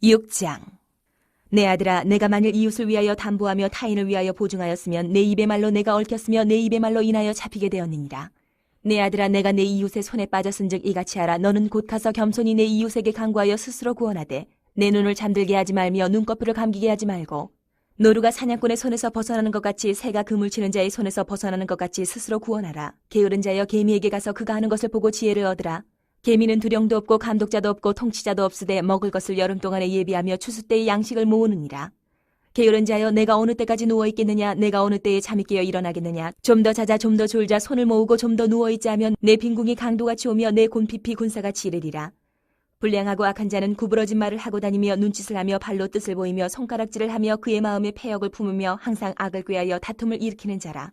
6장. 내 아들아, 내가 만일 이웃을 위하여 담보하며 타인을 위하여 보증하였으면 내 입의 말로 내가 얽혔으며 내 입의 말로 인하여 잡히게 되었느니라. 내 아들아, 내가 내 이웃의 손에 빠졌은즉 이같이 하라. 너는 곧 가서 겸손히 내 이웃에게 간구하여 스스로 구원하되 내 눈을 잠들게 하지 말며 눈꺼풀을 감기게 하지 말고 노루가 사냥꾼의 손에서 벗어나는 것 같이 새가 그물 치는 자의 손에서 벗어나는 것 같이 스스로 구원하라. 게으른 자여, 개미에게 가서 그가 하는 것을 보고 지혜를 얻으라. 개미는 두령도 없고 감독자도 없고 통치자도 없으되 먹을 것을 여름 동안에 예비하며 추수 때의 양식을 모으느니라. 게으른 자여, 내가 어느 때까지 누워있겠느냐? 내가 어느 때에 잠이 깨어 일어나겠느냐? 좀 더 자자, 좀 더 졸자. 손을 모으고 좀 더 누워있자 하면 내 빈궁이 강도같이 오며 내 곤핍이 군사같이 이르리라. 불량하고 악한 자는 구부러진 말을 하고 다니며 눈짓을 하며 발로 뜻을 보이며 손가락질을 하며 그의 마음에 패역을 품으며 항상 악을 꾀하여 다툼을 일으키는 자라.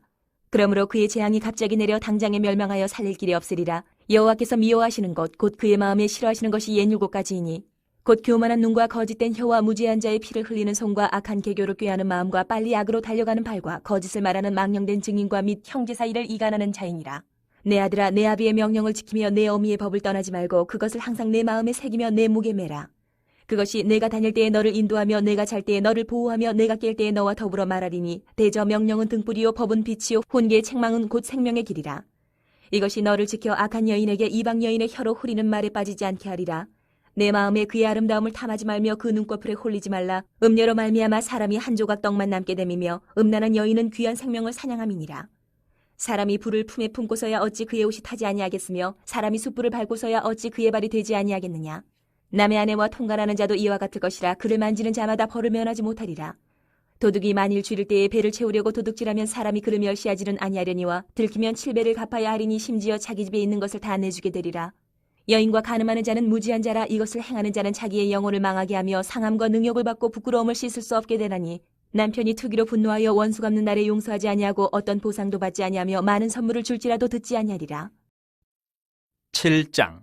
그러므로 그의 재앙이 갑자기 내려 당장에 멸망하여 살릴 길이 없으리라. 여호와께서 미워하시는 것, 곧 그의 마음에 싫어하시는 것이 옛 7가지이니 곧 교만한 눈과 거짓된 혀와 무지한 자의 피를 흘리는 손과 악한 계교를 꾀하는 마음과 빨리 악으로 달려가는 발과 거짓을 말하는 망령된 증인과 및 형제 사이를 이간하는 자이니라. 내 아들아, 내 아비의 명령을 지키며 내 어미의 법을 떠나지 말고 그것을 항상 내 마음에 새기며 내 목에 매라. 그것이 내가 다닐 때에 너를 인도하며 내가 잘 때에 너를 보호하며 내가 깰 때에 너와 더불어 말하리니 대저 명령은 등불이요 법은 빛이요 혼계의 책망은 곧 생명의 길이라. 이것이 너를 지켜 악한 여인에게 이방 여인의 혀로 후리는 말에 빠지지 않게 하리라. 내 마음에 그의 아름다움을 탐하지 말며 그 눈꺼풀에 홀리지 말라. 음녀로 말미암아 사람이 한 조각 떡만 남게 됨이며 음란한 여인은 귀한 생명을 사냥함이니라. 사람이 불을 품에 품고서야 어찌 그의 옷이 타지 아니하겠으며 사람이 숯불을 밟고서야 어찌 그의 발이 되지 아니하겠느냐. 남의 아내와 통관하는 자도 이와 같을 것이라. 그를 만지는 자마다 벌을 면하지 못하리라. 도둑이 만일 줄일 때에 배를 채우려고 도둑질하면 사람이 그를 멸시하지는 아니하려니와 들키면 7배를 갚아야 하리니 심지어 자기 집에 있는 것을 다 내주게 되리라. 여인과 간음하는 자는 무지한 자라. 이것을 행하는 자는 자기의 영혼을 망하게 하며 상함과 능욕을 받고 부끄러움을 씻을 수 없게 되나니 남편이 투기로 분노하여 원수 갚는 날에 용서하지 아니하고 어떤 보상도 받지 아니하며 많은 선물을 줄지라도 듣지 아니하리라. 7장.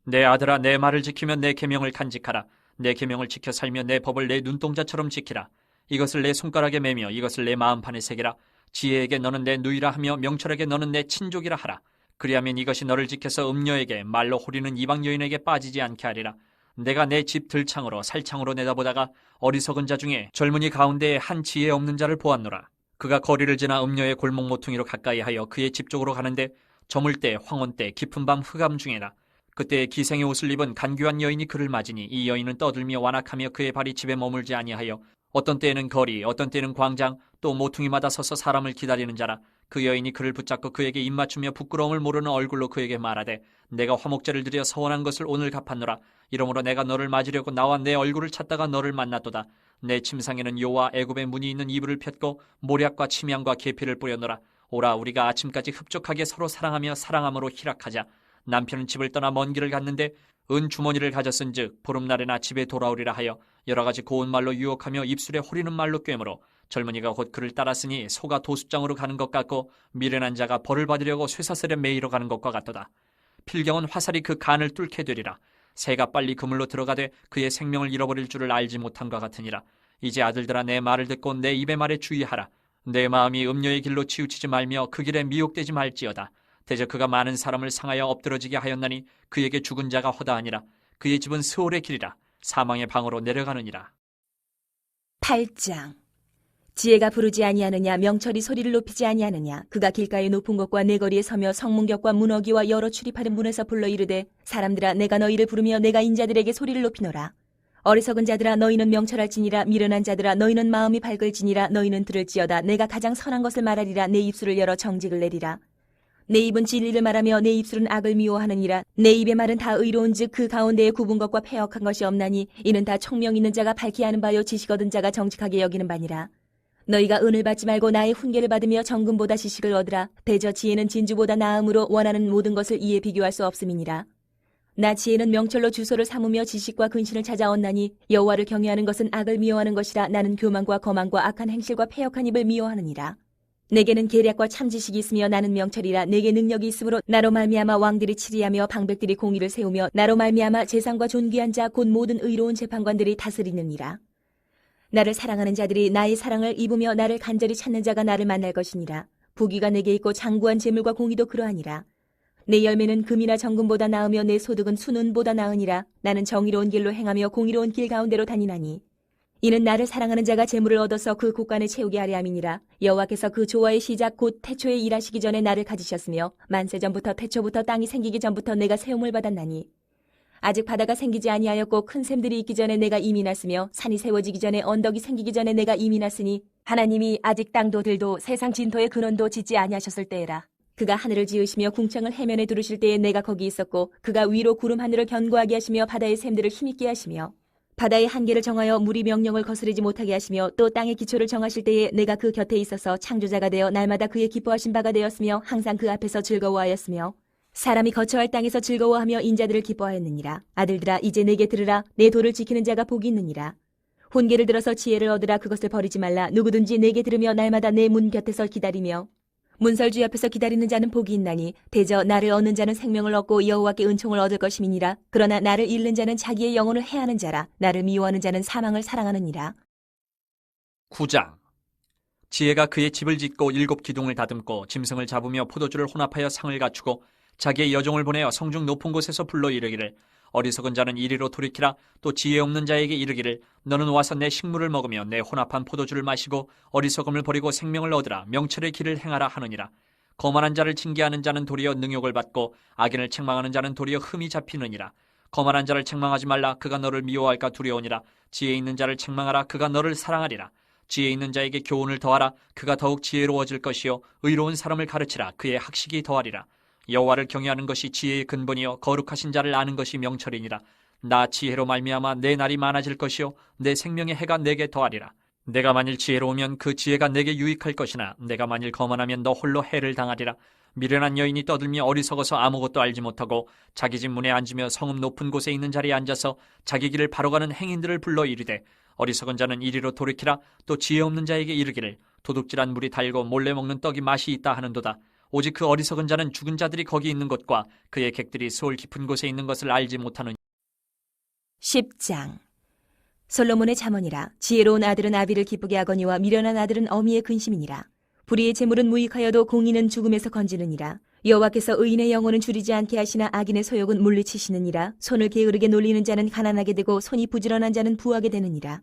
내 아들아, 내 말을 지키며 내 계명을 간직하라. 내 계명을 지켜 살며 내 법을 내 눈동자처럼 지키라. 이것을 내 손가락에 매며 이것을 내 마음판에 새기라. 지혜에게 너는 내 누이라 하며 명철에게 너는 내 친족이라 하라. 그리하면 이것이 너를 지켜서 음녀에게 말로 호리는 이방 여인에게 빠지지 않게 하리라. 내가 내 집 들창으로 살창으로 내다보다가 어리석은 자 중에 젊은이 가운데에 한 지혜 없는 자를 보았노라. 그가 거리를 지나 음녀의 골목 모퉁이로 가까이 하여 그의 집 쪽으로 가는데 저물 때 황혼 때 깊은 밤 흑암 중에나 그때 기생의 옷을 입은 간교한 여인이 그를 맞으니 이 여인은 떠들며 완악하며 그의 발이 집에 머물지 아니하여 어떤 때에는 거리 어떤 때는 광장 또 모퉁이마다 서서 사람을 기다리는 자라. 그 여인이 그를 붙잡고 그에게 입맞추며 부끄러움을 모르는 얼굴로 그에게 말하되 내가 화목제를 드려 서원한 것을 오늘 갚았노라. 이러므로 내가 너를 맞으려고 나와 내 얼굴을 찾다가 너를 만났도다. 내 침상에는 요와 애굽의 문이 있는 이불을 폈고 모략과 침향과 계피를 뿌려노라. 오라, 우리가 아침까지 흡족하게 서로 사랑하며 사랑함으로 희락하자. 남편은 집을 떠나 먼 길을 갔는데 은 주머니를 가졌은즉 보름날에나 집에 돌아오리라 하여 여러 가지 고운 말로 유혹하며 입술에 호리는 말로 꿰므로 젊은이가 곧 그를 따랐으니 소가 도숫장으로 가는 것 같고 미련한 자가 벌을 받으려고 쇠사슬에 매이러 가는 것과 같도다. 필경은 화살이 그 간을 뚫게 되리라. 새가 빨리 그물로 들어가되 그의 생명을 잃어버릴 줄을 알지 못한 것 같으니라. 이제 아들들아, 내 말을 듣고 내 입의 말에 주의하라. 내 마음이 음녀의 길로 치우치지 말며 그 길에 미혹되지 말지어다. 대저 그가 많은 사람을 상하여 엎드러지게 하였나니 그에게 죽은 자가 허다하니라. 그의 집은 스올의 길이라. 사망의 방으로 내려가느니라. 8장. 지혜가 부르지 아니하느냐? 명철이 소리를 높이지 아니하느냐? 그가 길가의 높은 곳과 내거리에 서며 성문격과 문어기와 여러 출입하는 문에서 불러 이르되 사람들아, 내가 너희를 부르며 내가 인자들에게 소리를 높이노라. 어리석은 자들아, 너희는 명철할지니라. 미련한 자들아, 너희는 마음이 밝을지니라. 너희는 들을지어다. 내가 가장 선한 것을 말하리라. 내 입술을 열어 정직을 내리라. 내 입은 진리를 말하며 내 입술은 악을 미워하느니라. 내 입의 말은 다 의로운즉 그 가운데에 굽은 것과 패역한 것이 없나니 이는 다 총명 있는 자가 밝히 아는 바요 지식 얻은 자가 정직하게 여기는 바니라. 너희가 은을 받지 말고 나의 훈계를 받으며 정금보다 지식을 얻으라. 대저 지혜는 진주보다 나음으로 원하는 모든 것을 이에 비교할 수 없음이니라. 나 지혜는 명철로 주소를 삼으며 지식과 근신을 찾아 얻나니 여호와를 경외하는 것은 악을 미워하는 것이라. 나는 교만과 거만과 악한 행실과 패역한 입을 미워하느니라. 내게는 계략과 참지식이 있으며 나는 명철이라. 내게 능력이 있으므로 나로 말미암아 왕들이 치리하며 방백들이 공의를 세우며 나로 말미암아 재상과 존귀한 자 곧 모든 의로운 재판관들이 다스리느니라. 나를 사랑하는 자들이 나의 사랑을 입으며 나를 간절히 찾는 자가 나를 만날 것이니라. 부귀가 내게 있고 장구한 재물과 공의도 그러하니라. 내 열매는 금이나 정금보다 나으며 내 소득은 순은보다 나으니라. 나는 정의로운 길로 행하며 공의로운 길 가운데로 다니나니 이는 나를 사랑하는 자가 재물을 얻어서 그 곳간을 채우게 하려 함이니라. 여호와께서 그 조화의 시작 곧 태초에 일하시기 전에 나를 가지셨으며 만세 전부터 태초부터 땅이 생기기 전부터 내가 세움을 받았나니 아직 바다가 생기지 아니하였고 큰 샘들이 있기 전에 내가 이미 났으며 산이 세워지기 전에 언덕이 생기기 전에 내가 이미 났으니 하나님이 아직 땅도 들도 세상 진토의 근원도 짓지 아니하셨을 때에라. 그가 하늘을 지으시며 궁창을 해면에 두르실 때에 내가 거기 있었고 그가 위로 구름 하늘을 견고하게 하시며 바다의 샘들을 힘있게 하시며 바다의 한계를 정하여 물이 명령을 거스르지 못하게 하시며 또 땅의 기초를 정하실 때에 내가 그 곁에 있어서 창조자가 되어 날마다 그의 기뻐하신 바가 되었으며 항상 그 앞에서 즐거워하였으며 사람이 거처할 땅에서 즐거워하며 인자들을 기뻐하였느니라. 아들들아 이제 내게 들으라. 내 도를 지키는 자가 복이 있느니라. 혼계를 들어서 지혜를 얻으라. 그것을 버리지 말라. 누구든지 내게 들으며 날마다 내 문 곁에서 기다리며 문설주 옆에서 기다리는 자는 복이 있나니 대저 나를 얻는 자는 생명을 얻고 여호와께 은총을 얻을 것임이니라. 그러나 나를 잃는 자는 자기의 영혼을 해하는 자라. 나를 미워하는 자는 사망을 사랑하느니라. 9장. 지혜가 그의 집을 짓고 7 기둥을 다듬고 짐승을 잡으며 포도주를 혼합하여 상을 갖추고 자기의 여종을 보내어 성중 높은 곳에서 불러 이르기를 어리석은 자는 이리로 돌이키라. 또 지혜 없는 자에게 이르기를 너는 와서 내 식물을 먹으며 내 혼합한 포도주를 마시고 어리석음을 버리고 생명을 얻으라. 명철의 길을 행하라 하느니라. 거만한 자를 징계하는 자는 도리어 능욕을 받고 악인을 책망하는 자는 도리어 흠이 잡히느니라. 거만한 자를 책망하지 말라. 그가 너를 미워할까 두려우니라. 지혜 있는 자를 책망하라. 그가 너를 사랑하리라. 지혜 있는 자에게 교훈을 더하라. 그가 더욱 지혜로워질 것이요 의로운 사람을 가르치라. 그의 학식이 더하리라. 여호와를 경외하는 것이 지혜의 근본이요 거룩하신 자를 아는 것이 명철이니라. 나 지혜로 말미암아 내 날이 많아질 것이요 내 생명의 해가 내게 더하리라. 내가 만일 지혜로우면 그 지혜가 내게 유익할 것이나 내가 만일 거만하면 너 홀로 해를 당하리라. 미련한 여인이 떠들며 어리석어서 아무것도 알지 못하고 자기 집 문에 앉으며 성읍 높은 곳에 있는 자리에 앉아서 자기 길을 바로 가는 행인들을 불러 이르되 어리석은 자는 이리로 돌이키라. 또 지혜 없는 자에게 이르기를 도둑질한 물이 달고 몰래 먹는 떡이 맛이 있다 하는도다. 오직 그 어리석은 자는 죽은 자들이 거기 있는 곳과 그의 객들이 수월 깊은 곳에 있는 것을 알지 못하느니. 10장. 솔로몬의 잠언이라. 지혜로운 아들은 아비를 기쁘게 하거니와 미련한 아들은 어미의 근심이니라. 불의의 재물은 무익하여도 공의는 죽음에서 건지느니라. 여호와께서 의인의 영혼은 줄이지 않게 하시나 악인의 소욕은 물리치시느니라. 손을 게으르게 놀리는 자는 가난하게 되고 손이 부지런한 자는 부하게 되느니라.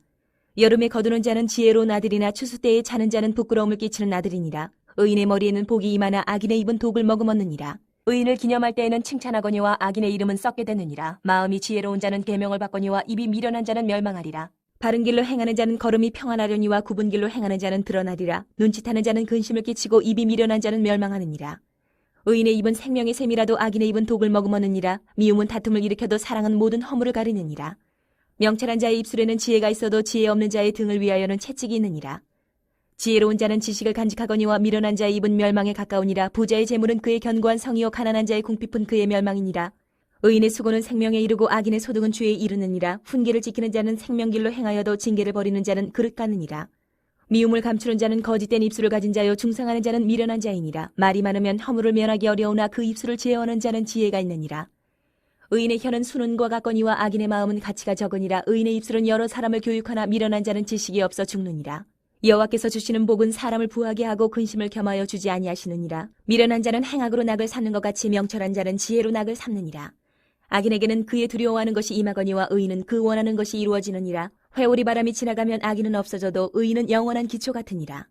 여름에 거두는 자는 지혜로운 아들이나 추수 때에 자는 자는 부끄러움을 끼치는 아들이니라. 의인의 머리에는 복이 임하나 악인의 입은 독을 머금었느니라. 의인을 기념할 때에는 칭찬하거니와 악인의 이름은 썩게 되느니라. 마음이 지혜로운 자는 계명을 받거니와 입이 미련한 자는 멸망하리라. 바른 길로 행하는 자는 걸음이 평안하려니와 굽은 길로 행하는 자는 드러나리라. 눈짓하는 자는 근심을 끼치고 입이 미련한 자는 멸망하느니라. 의인의 입은 생명의 샘이라도 악인의 입은 독을 머금었느니라. 미움은 다툼을 일으켜도 사랑은 모든 허물을 가리느니라. 명철한 자의 입술에는 지혜가 있어도 지혜 없는 자의 등을 위하여는 채찍이 있느니라. 지혜로운 자는 지식을 간직하거니와 미련한 자의 입은 멸망에 가까우니라. 부자의 재물은 그의 견고한 성이요 가난한 자의 궁핍은 그의 멸망이니라. 의인의 수고는 생명에 이르고 악인의 소득은 죄에 이르느니라. 훈계를 지키는 자는 생명길로 행하여도 징계를 버리는 자는 그릇 갖느니라. 미움을 감추는 자는 거짓된 입술을 가진 자요 중상하는 자는 미련한 자이니라. 말이 많으면 허물을 면하기 어려우나 그 입술을 제어하는 자는 지혜가 있느니라. 의인의 혀는 순은과 같거니와 악인의 마음은 가치가 적으니라. 의인의 입술은 여러 사람을 교육하나 미련한 자는 지식이 없어 죽느니라. 여호와께서 주시는 복은 사람을 부하게 하고 근심을 겸하여 주지 아니하시느니라. 미련한 자는 행악으로 낙을 삼는 것 같이 명철한 자는 지혜로 낙을 삼느니라. 악인에게는 그의 두려워하는 것이 임하거니와 의인은 그 원하는 것이 이루어지느니라. 회오리 바람이 지나가면 악인은 없어져도 의인은 영원한 기초 같으니라.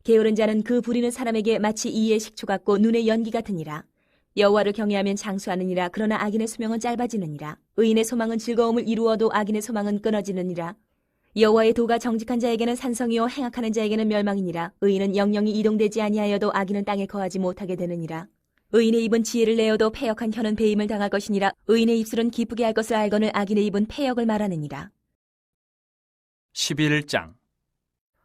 게으른 자는 그 부리는 사람에게 마치 이의 식초 같고 눈의 연기 같으니라. 여호와를 경외하면 장수하느니라. 그러나 악인의 수명은 짧아지느니라. 의인의 소망은 즐거움을 이루어도 악인의 소망은 끊어지느니라. 여호와의 도가 정직한 자에게는 산성이요 행악하는 자에게는 멸망이니라. 의인은 영영이 이동되지 아니하여도 악인은 땅에 거하지 못하게 되느니라. 의인의 입은 지혜를 내어도 패역한 혀는 배임을 당할 것이니라. 의인의 입술은 기쁘게 할 것을 알거늘 악인의 입은 패역을 말하느니라. 11장.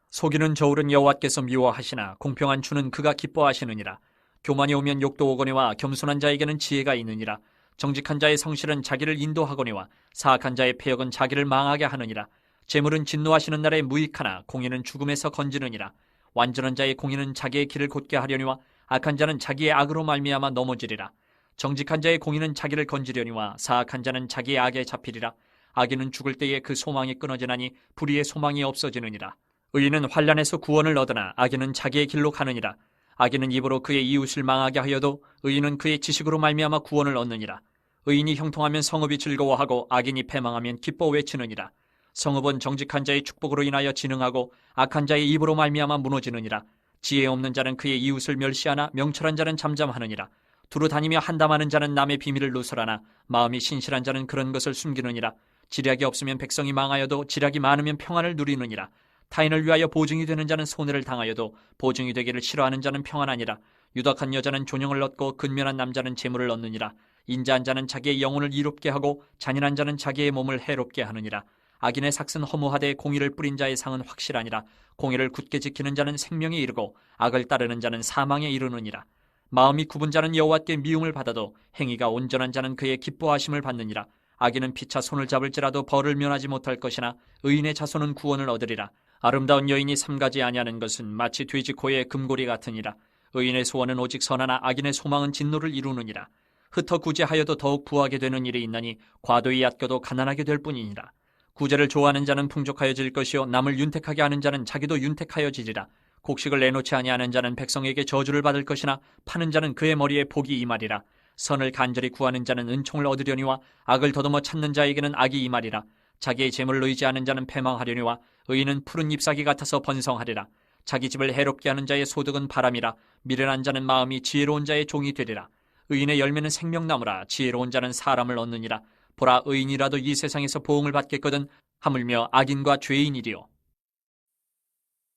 속이는 저울은 여호와께서 미워하시나 공평한 주는 그가 기뻐하시느니라. 교만이 오면 욕도 오거니와 겸손한 자에게는 지혜가 있느니라. 정직한 자의 성실은 자기를 인도하거니와 사악한 자의 패역은 자기를 망하게 하느니라. 재물은 진노하시는 날에 무익하나 공의는 죽음에서 건지느니라. 완전한 자의 공의는 자기의 길을 곧게 하려니와 악한 자는 자기의 악으로 말미암아 넘어지리라. 정직한 자의 공의는 자기를 건지려니와 사악한 자는 자기의 악에 잡히리라. 악인은 죽을 때에 그 소망이 끊어지나니 불의의 소망이 없어지느니라. 의인은 환난에서 구원을 얻으나 악인은 자기의 길로 가느니라. 악인은 입으로 그의 이웃을 망하게 하여도 의인은 그의 지식으로 말미암아 구원을 얻느니라. 의인이 형통하면 성읍이 즐거워하고 악인이 패망하면 기뻐 외치느니라. 성읍은 정직한 자의 축복으로 인하여 진흥하고 악한 자의 입으로 말미암아 무너지느니라. 지혜 없는 자는 그의 이웃을 멸시하나 명철한 자는 잠잠하느니라. 두루 다니며 한담하는 자는 남의 비밀을 누설하나 마음이 신실한 자는 그런 것을 숨기느니라. 지략이 없으면 백성이 망하여도 지략이 많으면 평안을 누리느니라. 타인을 위하여 보증이 되는 자는 손해를 당하여도 보증이 되기를 싫어하는 자는 평안하니라. 유덕한 여자는 존영을 얻고 근면한 남자는 재물을 얻느니라. 인자한 자는 자기의 영혼을 이롭게 하고 잔인한 자는 자기의 몸을 해롭게 하느니라. 악인의 삭은 허무하되 공의를 뿌린 자의 상은 확실하니라. 공의를 굳게 지키는 자는 생명에 이르고 악을 따르는 자는 사망에 이르느니라. 마음이 굽은 자는 여호와께 미움을 받아도 행위가 온전한 자는 그의 기뻐하심을 받느니라. 악인은 피차 손을 잡을지라도 벌을 면하지 못할 것이나 의인의 자손은 구원을 얻으리라. 아름다운 여인이 삼가지 아니하는 것은 마치 돼지 코의 금고리 같으니라. 의인의 소원은 오직 선하나 악인의 소망은 진노를 이루느니라. 흩어 구제하여도 더욱 부하게 되는 일이 있나니 과도히 얕겨도 가난하게 될 뿐이니라. 구제를 좋아하는 자는 풍족하여질 것이요 남을 윤택하게 하는 자는 자기도 윤택하여지리라. 곡식을 내놓지 아니하는 자는 백성에게 저주를 받을 것이나 파는 자는 그의 머리에 복이 임하리라. 선을 간절히 구하는 자는 은총을 얻으려니와 악을 더듬어 찾는 자에게는 악이 임하리라. 자기의 재물을 의지하는 자는 패망하려니와 의인은 푸른 잎사귀 같아서 번성하리라. 자기 집을 해롭게 하는 자의 소득은 바람이라. 미련한 자는 마음이 지혜로운 자의 종이 되리라. 의인의 열매는 생명나무라. 지혜로운 자는 사람을 얻느니라. 보라, 의인이라도 이 세상에서 보응을 받겠거든 하물며 악인과 죄인이리요.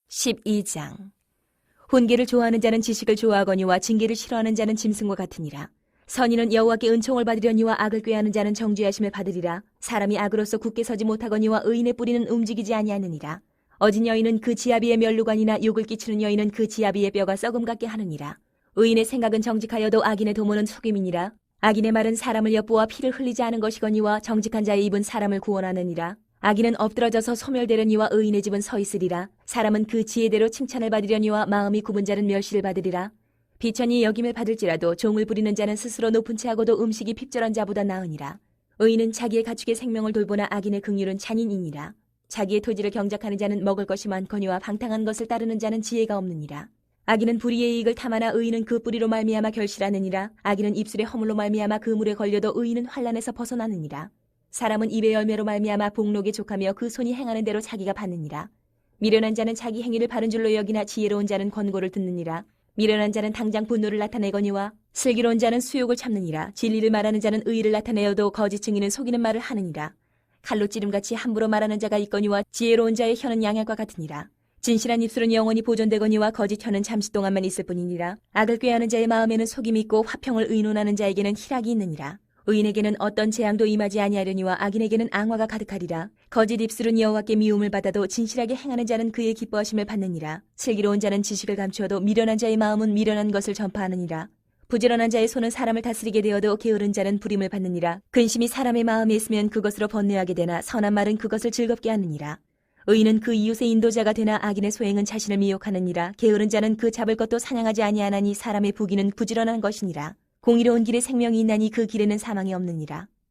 12장. 훈계를 좋아하는 자는 지식을 좋아하거니와 징계를 싫어하는 자는 짐승과 같으니라. 선인은 여호와께 은총을 받으려니와 악을 꾀하는 자는 정죄하심을 받으리라. 사람이 악으로서 굳게 서지 못하거니와 의인의 뿌리는 움직이지 아니하느니라. 어진 여인은 그 지아비의 멸루관이나 욕을 끼치는 여인은 그 지아비의 뼈가 썩음 같게 하느니라. 의인의 생각은 정직하여도 악인의 도모는 속임이니라. 악인의 말은 사람을 엿보아 피를 흘리지 않은 것이거니와 정직한 자의 입은 사람을 구원하느니라. 악인은 엎드러져서 소멸되려니와 의인의 집은 서 있으리라. 사람은 그 지혜대로 칭찬을 받으려니와 마음이 굽은 자는 멸시를 받으리라. 비천이 여김을 받을지라도 종을 부리는 자는 스스로 높은 채하고도 음식이 핍절한 자보다 나으니라. 의인은 자기의 가축의 생명을 돌보나 악인의 긍휼은 잔인이니라. 자기의 토지를 경작하는 자는 먹을 것이 많거니와 방탕한 것을 따르는 자는 지혜가 없느니라. 악인은 불의의 이익을 탐하나 의인은 그 뿌리로 말미암아 결실하느니라. 악인은 입술의 허물로 말미암아 그 물에 걸려도 의인은 환난에서 벗어나느니라. 사람은 입의 열매로 말미암아 복록에 족하며 그 손이 행하는 대로 자기가 받느니라. 미련한 자는 자기 행위를 바른 줄로 여기나 지혜로운 자는 권고를 듣느니라. 미련한 자는 당장 분노를 나타내거니와 슬기로운 자는 수욕을 참느니라. 진리를 말하는 자는 의의를 나타내어도 거짓 증인은 속이는 말을 하느니라. 칼로 찌름같이 함부로 말하는 자가 있거니와 지혜로운 자의 혀는 양약과 같으니라. 진실한 입술은 영원히 보존되거니와 거짓 혀는 잠시 동안만 있을 뿐이니라. 악을 꾀하는 자의 마음에는 속임이 있고 화평을 의논하는 자에게는 희락이 있느니라. 의인에게는 어떤 재앙도 임하지 아니하려니와 악인에게는 앙화가 가득하리라. 거짓 입술은 여호와께 미움을 받아도 진실하게 행하는 자는 그의 기뻐하심을 받느니라. 슬기로운 자는 지식을 감추어도 미련한 자의 마음은 미련한 것을 전파하느니라. 부지런한 자의 손은 사람을 다스리게 되어도 게으른 자는 부림을 받느니라. 근심이 사람의 마음에 있으면 그것으로 번뇌하게 되나 선한 말은 그것을 즐겁게 하느니라. 의인은 그 이웃의 인도자가 되나 악인의 소행은 자신을 미혹하느니라. 게으른 자는 그 잡을 것도 사냥하지 아니하나니 사람의 부귀는 부지런한 것이니라. 공의로운 길에 생명이 있나니 그 길에는 사망이 없느니라.